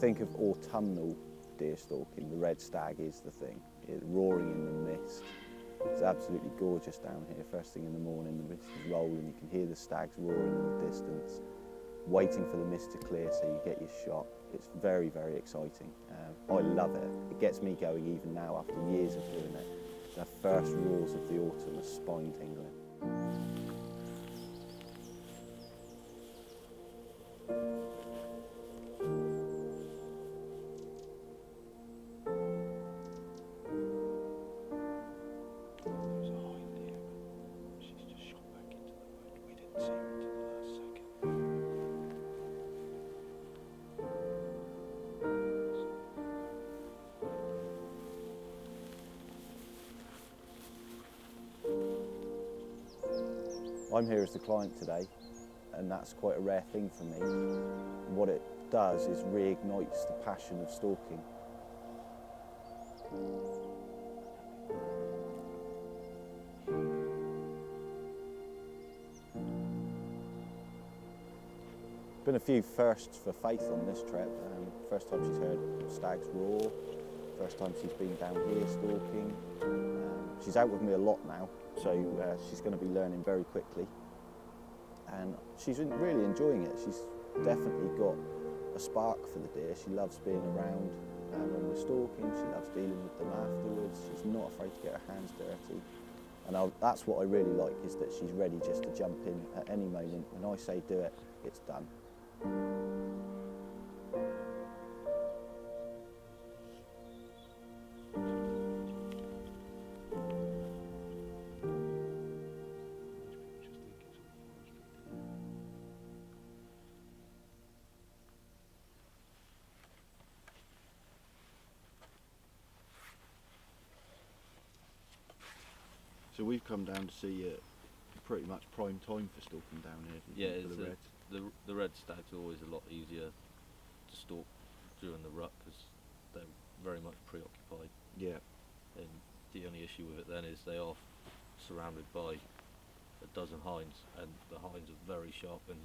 think of autumnal deer stalking, the red stag is the thing. It's roaring in the mist. It's absolutely gorgeous down here. First thing in the morning, the mist is rolling. You can hear the stags roaring in the distance, waiting for the mist to clear so you get your shot. It's very, very exciting. I love it. It gets me going even now after years of doing it. The first roars of the autumn are spine tingling. I'm here as the client today, and that's quite a rare thing for me. What it does is reignites the passion of stalking. Been a few firsts for Faith on this trip. First time she's heard stags roar, first time she's been down here stalking. She's out with me a lot now, so she's going to be learning very quickly. And she's really enjoying it. She's definitely got a spark for the deer. She loves being around when we're stalking. She loves dealing with them afterwards. She's not afraid to get her hands dirty. And that's what I really like, is that she's ready just to jump in at any moment. When I say do it, it's done. So we've come down to see pretty much prime time for stalking down here. Yeah, for the reds. The red stag's always a lot easier to stalk during the rut because they're very much preoccupied. Yeah. And the only issue with it then is they are surrounded by a dozen hinds, and the hinds are very sharp and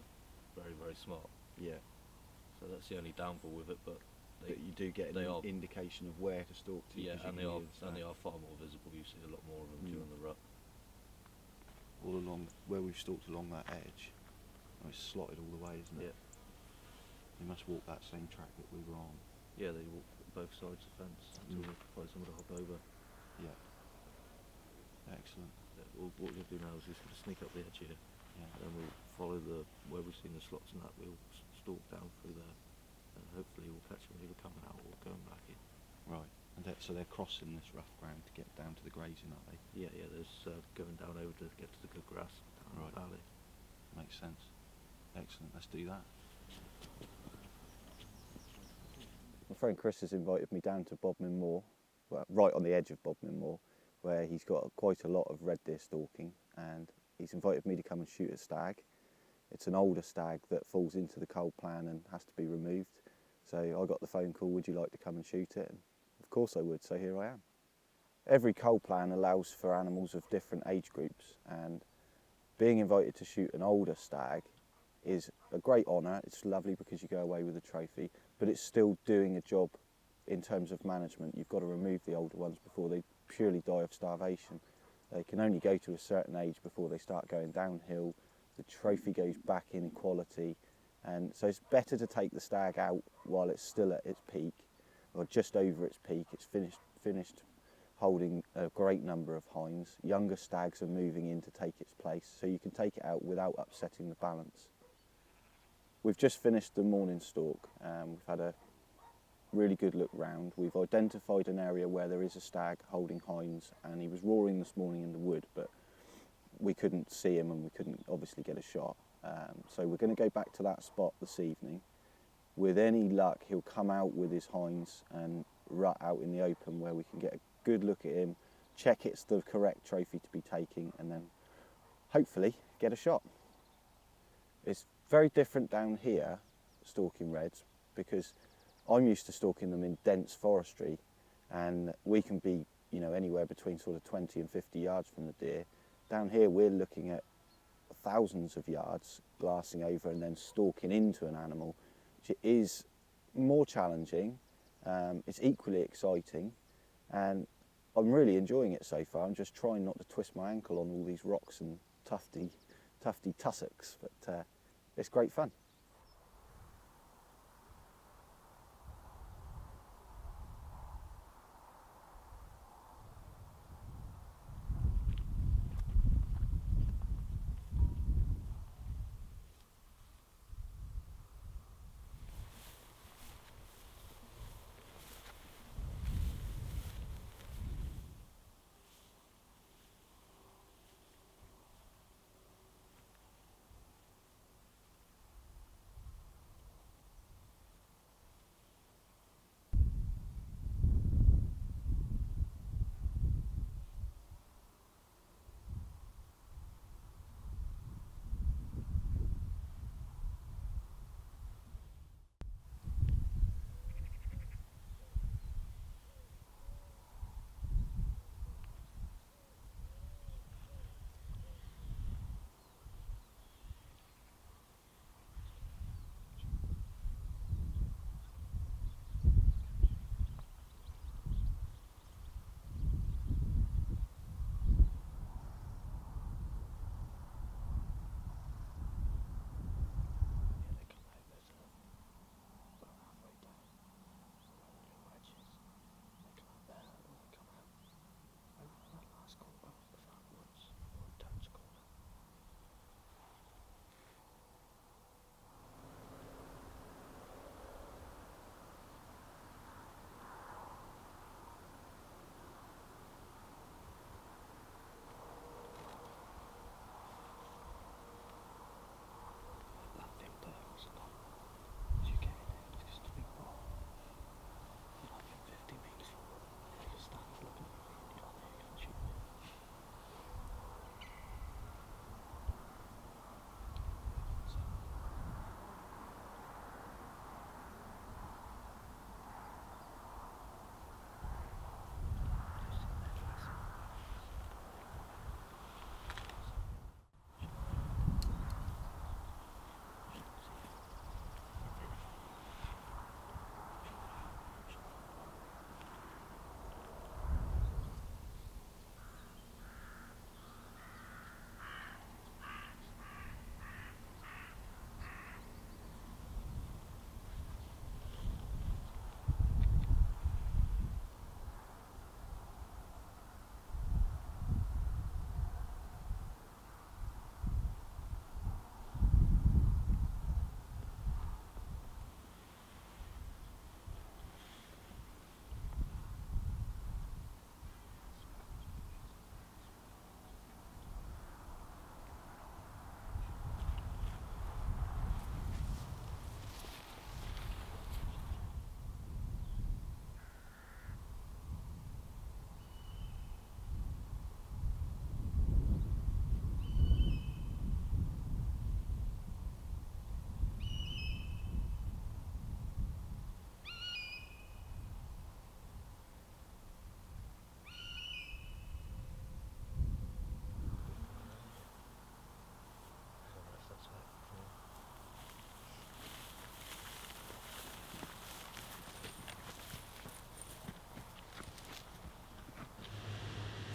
very, very smart. Yeah. So that's the only downfall with it, but you do get an indication of where to stalk to. Yeah, and they are far more visible. You see a lot more of them during the rut. All along where we've stalked along that edge, it's slotted all the way, isn't it? Yeah. You must walk that same track that we were on. Yeah, they walk both sides of the fence until they find someone to hop over. Yeah. Excellent. What we're going to do now is we're just going to sneak up the edge here, and then we'll follow where we've seen the slots and that. We'll stalk down through there, and hopefully we'll catch them either coming out or going back in. Right. And so they're crossing this rough ground to get down to the grazing, aren't they? Yeah, there's going down over to get to the good grass down the valley. Makes sense. Excellent, let's do that. My friend Chris has invited me down to Bodmin Moor, well, right on the edge of Bodmin Moor, where he's got quite a lot of red deer stalking, and he's invited me to come and shoot a stag. It's an older stag that falls into the cull plan and has to be removed. So I got the phone call, would you like to come and shoot it? And of course I would, so here I am. Every cull plan allows for animals of different age groups, and being invited to shoot an older stag is a great honour. It's lovely because you go away with a trophy, but it's still doing a job in terms of management. You've got to remove the older ones before they purely die of starvation. They can only go to a certain age before they start going downhill. The trophy goes back in quality, and so it's better to take the stag out while it's still at its peak, or just over its peak. It's finished holding a great number of hinds. Younger stags are moving in to take its place, so you can take it out without upsetting the balance. We've just finished the morning stalk. We've had a really good look round. We've identified an area where there is a stag holding hinds, and he was roaring this morning in the wood, but we couldn't see him and we couldn't obviously get a shot. So we're going to go back to that spot this evening. With any luck, he'll come out with his hinds and rut out in the open where we can get a good look at him, check it's the correct trophy to be taking, and then hopefully get a shot. It's very different down here, stalking reds, because I'm used to stalking them in dense forestry, and we can be, anywhere between sort of 20 and 50 yards from the deer. Down here we're looking at thousands of yards, glassing over and then stalking into an animal, which is more challenging, it's equally exciting, and I'm really enjoying it so far. I'm just trying not to twist my ankle on all these rocks and tufty tussocks, but it's great fun.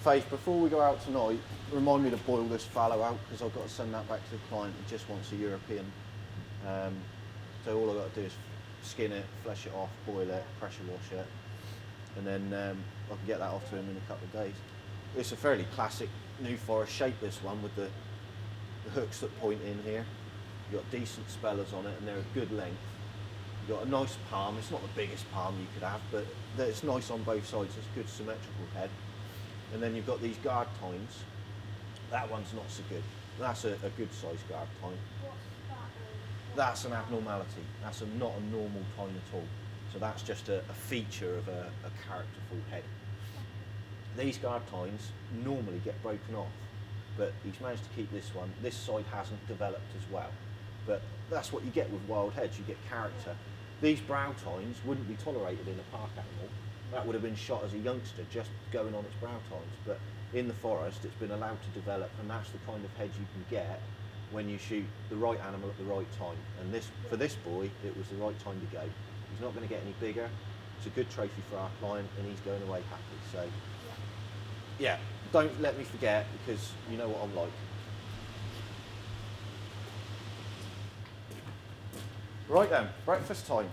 Faith, before we go out tonight, remind me to boil this fallow out, because I've got to send that back to the client. He just wants a European. So all I've got to do is skin it, flesh it off, boil it, pressure wash it, and then I can get that off to him in a couple of days. It's a fairly classic New Forest shape, this one, with the hooks that point in here. You've got decent spellers on it, and they're a good length. You've got a nice palm. It's not the biggest palm you could have, but it's nice on both sides. It's a good symmetrical head. And then you've got these guard tines. That one's not so good. That's a good size guard tine. That's an abnormality. That's not a normal tine at all. So that's just a feature of a characterful head. These guard tines normally get broken off, but he's managed to keep this one. This side hasn't developed as well. But that's what you get with wild heads. You get character. These brow tines wouldn't be tolerated in a park animal. That would have been shot as a youngster just going on its brow tines. But in the forest, it's been allowed to develop, and that's the kind of head you can get when you shoot the right animal at the right time. And this, for this boy, it was the right time to go. He's not going to get any bigger. It's a good trophy for our client, and he's going away happy. So, yeah, don't let me forget, because you know what I'm like. Right then, breakfast time.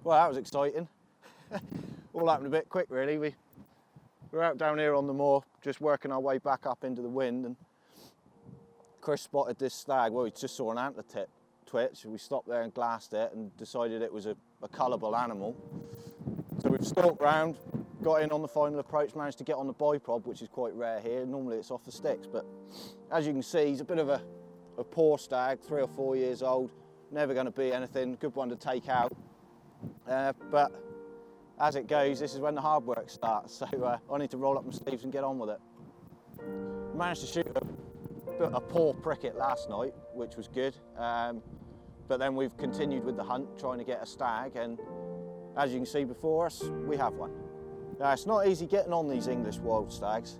Well, that was exciting. All happened a bit quick, really. We're out down here on the moor, just working our way back up into the wind, and Chris spotted this stag. Well, he just saw an antler tip twitch. We stopped there and glassed it and decided it was a colourable animal. So we've stalked round, got in on the final approach, managed to get on the bipod, which is quite rare here. Normally it's off the sticks, but as you can see, he's a bit of a poor stag, 3 or 4 years old, never going to be anything, good one to take out. But as it goes, this is when the hard work starts, so I need to roll up my sleeves and get on with it. Managed to shoot a poor pricket last night, which was good, but then we've continued with the hunt, trying to get a stag, and As you can see before us, we have one. Now, it's not easy getting on these English wild stags.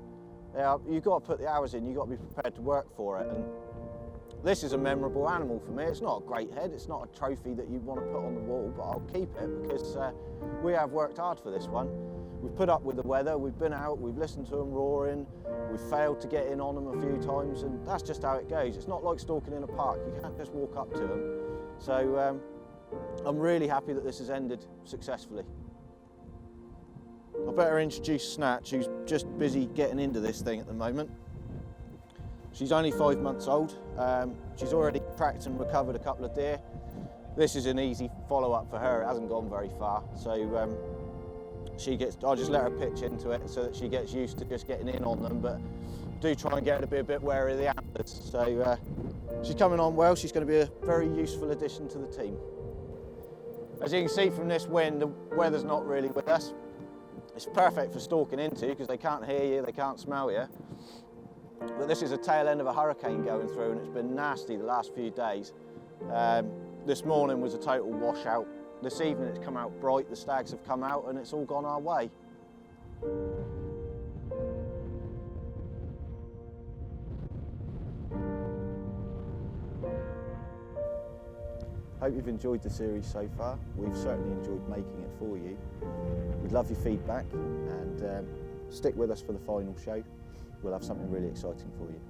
You've got to put the hours in, you've got to be prepared to work for it. And this is a memorable animal for me. It's not a great head, it's not a trophy that you want to put on the wall, but I'll keep it because we have worked hard for this one. We've put up with the weather, we've been out, we've listened to them roaring, we've failed to get in on them a few times, and that's just how it goes. It's not like stalking in a park, you can't just walk up to them. So I'm really happy that this has ended successfully. I better introduce Snatch, who's just busy getting into this thing at the moment. She's only 5 months old. She's already tracked and recovered a couple of deer. This is an easy follow-up for her. It hasn't gone very far, so I'll just let her pitch into it so that she gets used to just getting in on them, but do try and get her to be a bit wary of the antlers. So she's coming on well. She's going to be a very useful addition to the team. As you can see from this wind, the weather's not really with us. It's perfect for stalking into because they can't hear you, they can't smell you. But this is a tail end of a hurricane going through, and it's been nasty the last few days. This morning was a total washout. This evening it's come out bright, the stags have come out, and it's all gone our way. Hope you've enjoyed the series so far. We've certainly enjoyed making it for you. We'd love your feedback, and stick with us for the final show. We'll have something really exciting for you.